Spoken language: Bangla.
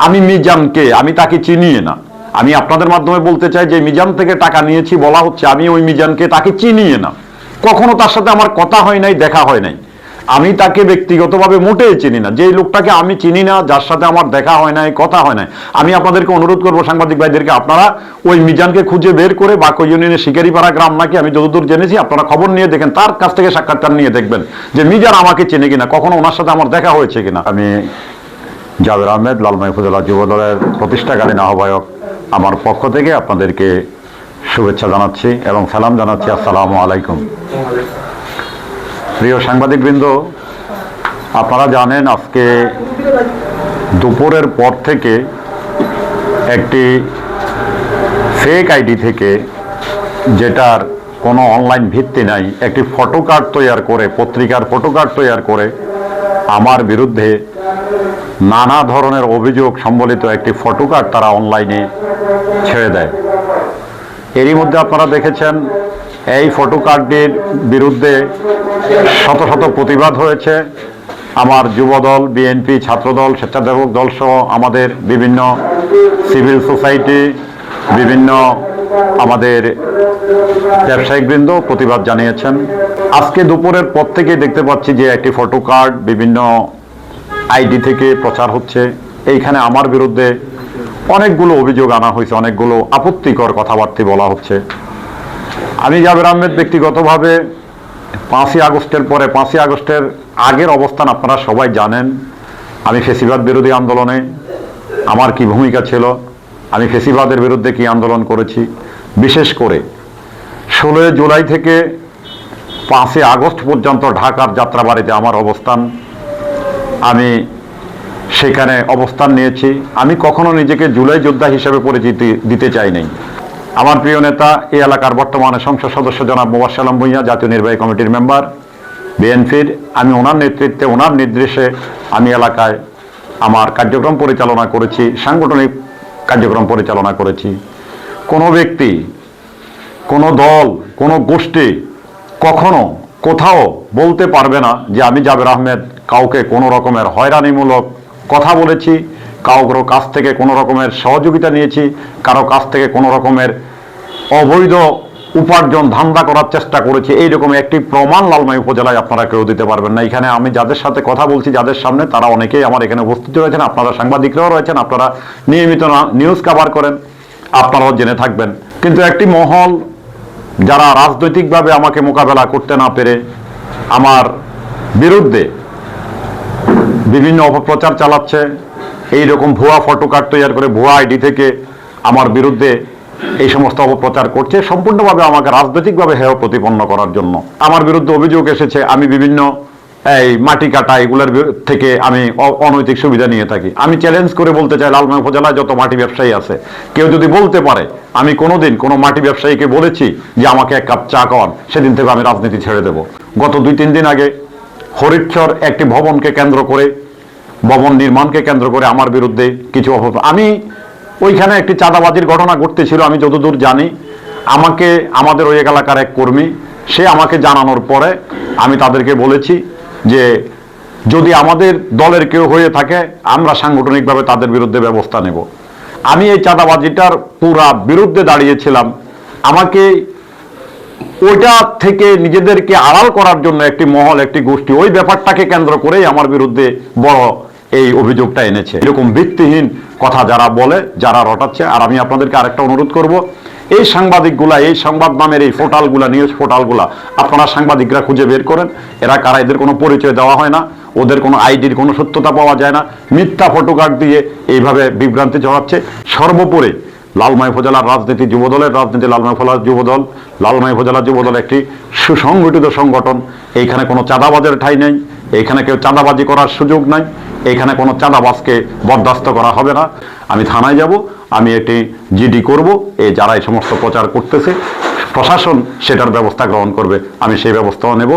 আমি মিজানকে আমি তাকে চিনি না। আমি আপনাদের মাধ্যমে বলতে চাই যে মিজান থেকে টাকা নিয়েছি বলা হচ্ছে, আমি ওই মিজানকে তাকে চিনি না, কখনো তার সাথে আমার কথা হয় নাই, দেখা হয় নাই। আমি তাকে ব্যক্তিগতভাবে মোটেই চিনি না। যেই লোকটাকে আমি চিনি না, যার সাথে আমার দেখা হয় নাই, কথা হয় নাই, আমি আপনাদেরকে অনুরোধ করবো, সাংবাদিক ভাইদেরকে, আপনারা ওই মিজানকে খুঁজে বের করে বাকো ইউনিয়নের শিকারিপাড়া গ্রাম নাকি আমি যতদূর জেনেছি, আপনারা খবর নিয়ে দেখেন, তার কাছ থেকে সাক্ষাৎকার নিয়ে দেখবেন যে মিজান আমাকে চেনে কিনা, কখনো ওনার সাথে আমার দেখা হয়েছে কিনা। আমি জাবের আহমেদ, লালমাই উপজেলা যুবদলের প্রতিষ্ঠাকালীন আহ্বায়ক, আমার পক্ষ থেকে আপনাদেরকে শুভেচ্ছা জানাচ্ছি এবং সালাম জানাচ্ছি। আসসালামু আলাইকুম। প্রিয় সাংবাদিকবৃন্দ, আপনারা জানেন আজকে দুপুরের পর থেকে একটি ফেক আইডি থেকে, যেটার কোনো অনলাইন ভিত্তি নাই, একটি ফটোকার্ড তৈরি করে, পত্রিকার ফটোকার্ড তৈরি করে আমার বিরুদ্ধে নানা ধরনের অভিযোগ সম্বলিত একটি ফটোকার্ড তারা অনলাইনে ছেড়ে দেয়। এরই মধ্যে আপনারা দেখেছেন এই ফটোকার্ডটির বিরুদ্ধে শত শত প্রতিবাদ হয়েছে। আমার যুবদল, বিএনপি, ছাত্রদল, স্বেচ্ছাসেবক দল সহ আমাদের বিভিন্ন সিভিল সোসাইটি, বিভিন্ন আমাদের ব্যবসায়িকবৃন্দ প্রতিবাদ জানিয়েছেন। আজকে দুপুরের পর থেকে দেখতে পাচ্ছি যে একটি ফটোকার্ড বিভিন্ন আইডি থেকে প্রচার হচ্ছে। এইখানে আমার বিরুদ্ধে অনেকগুলো অভিযোগ আনা হয়েছে, অনেকগুলো আপত্তিকর কথাবার্তা বলা হচ্ছে। আমি জাবের আহমেদ ব্যক্তিগতভাবে 5ই আগস্টের পরে, 5ই আগস্টের আগের অবস্থান আপনারা সবাই জানেন। আমি ফ্যাসিবাদ বিরোধী আন্দোলনে আমার কি ভূমিকা ছিল, আমি ফ্যাসিবাদের বিরুদ্ধে কি আন্দোলন করেছি। বিশেষ করে 16 জুলাই থেকে 5ই আগস্ট পর্যন্ত ঢাকার যাত্রাবাড়িতে আমার অবস্থান, আমি সেখানে অবস্থান নিয়েছি। আমি কখনো নিজেকে জুলাই যোদ্ধা হিসেবে পরিচিতি দিতে চাই নাই। আমার প্রিয় নেতা, এই এলাকার বর্তমানে সংসদ সদস্য জনাব মোবাশ্বের আলম ভূঁইয়া, জাতীয় নির্বাহী কমিটির মেম্বার বিএনপির, আমি ওনার নেতৃত্বে, ওনার নির্দেশে আমি এলাকায় আমার কার্যক্রম পরিচালনা করেছি, সাংগঠনিক কার্যক্রম পরিচালনা করেছি। কোনো ব্যক্তি, কোনো দল, কোনো গোষ্ঠী কখনো কোথাও বলতে পারবে না যে আমি জাবের আহমেদ কাউকে কোনো রকমের হয়রানিমূলক কথা বলেছি, কারো কাছ থেকে কোনো রকমের সহযোগিতা নিয়েছি, কারো কাছ থেকে কোনো রকমের অবৈধ উপার্জন ধান্দা করার চেষ্টা করেছি, এইরকম একটি প্রমাণ লালমাই উপজেলায় আপনারা কেউ দিতে পারবেন না। এখানে আমি যাদের সাথে কথা বলছি, যাদের সামনে, তারা অনেকেই আমার এখানে উপস্থিত রয়েছেন, আপনারা সাংবাদিকরাও রয়েছেন, আপনারা নিয়মিত নিউজ কভার করেন, আপনারাও জেনে থাকবেন। কিন্তু একটি মহল যারা রাজনৈতিকভাবে আমাকে মোকাবেলা করতে না পেরে আমার বিরুদ্ধে বিভিন্ন অপপ্রচার চালাচ্ছে, এইরকম ভুয়া ফটোকার্ড তৈরি করে ভুয়া আইডি থেকে আমার বিরুদ্ধে এই সমস্ত অপপ্রচার করছে, সম্পূর্ণভাবে আমাকে রাজনৈতিকভাবে হেয় প্রতিপন্ন করার জন্য। আমার বিরুদ্ধে অভিযোগ এসেছে আমি বিভিন্ন এই মাটি কাটা এগুলোর থেকে আমি অনৈতিক সুবিধা নিয়ে থাকি। আমি চ্যালেঞ্জ করে বলতে চাই, লালমাই উপজেলায় যত মাটি ব্যবসায়ী আছে, কেউ যদি বলতে পারে আমি কোনোদিন কোনো মাটি ব্যবসায়ীকে বলেছি যে আমাকে এক কাপ চা খাওয়ান, সেদিন থেকে আমি রাজনীতি ছেড়ে দেব। গত 2-3 দিন আগে হরিচ্ছর একটি ভবনকে কেন্দ্র করে, ভবন নির্মাণকে কেন্দ্র করে আমার বিরুদ্ধে কিছু আমি ওইখানে একটি চাঁদাবাজির ঘটনা ঘটতেছিল, আমি যতদূর জানি। আমাকে আমাদের ওই এলাকার এক কর্মী, সে আমাকে জানানোর পরে আমি তাদেরকে বলেছি যে যদি আমাদের দলের কেউ হয়ে থাকে আমরা সাংগঠনিকভাবে তাদের বিরুদ্ধে ব্যবস্থা নেব। আমি এই চাঁদাবাজিটার পুরা বিরুদ্ধে দাঁড়িয়েছিলাম। আমাকে ওইটা থেকে নিজেদেরকে আড়াল করার জন্য একটি মহল, একটি গোষ্ঠী ওই ব্যাপারটাকে কেন্দ্র করেই আমার বিরুদ্ধে বড় এই অভিযোগটা এনেছে। এরকম ভিত্তিহীন কথা যারা বলে, যারা রটাচ্ছে। আর আমি আপনাদেরকে আরেকটা অনুরোধ করব, এই সাংবাদিকগুলা, এই সংবাদ নামের এই পোর্টালগুলা, নিউজ পোর্টালগুলা, আপনারা সাংবাদিকরা খুঁজে বের করেন এরা কারা। এদের কোনো পরিচয় দেওয়া হয় না, ওদের কোনো আইডির কোনো সত্যতা পাওয়া যায় না, মিথ্যা ফটোকার্ড দিয়ে এইভাবে বিভ্রান্তি ছড়াচ্ছে। সর্বোপরি লালমাই উপজেলার রাজনীতি, যুবদলের রাজনীতি, লালমাই উপজেলার যুবদল, লালমাই উপজেলার যুবদল একটি সুসংগঠিত সংগঠন। এইখানে কোনো চাঁদাবাজের ঠাঁই নেই, এইখানে কেউ চাঁদাবাজি করার সুযোগ নাই, এইখানে কোনো চাঁদাবাজকে বরদাস্ত করা হবে না। আমি থানায় যাব, আমি এটি জিডি করব, এই যারা এই সমস্ত প্রচার করতেছে, প্রশাসন সেটার ব্যবস্থা গ্রহণ করবে, আমি সেই ব্যবস্থাও নেব।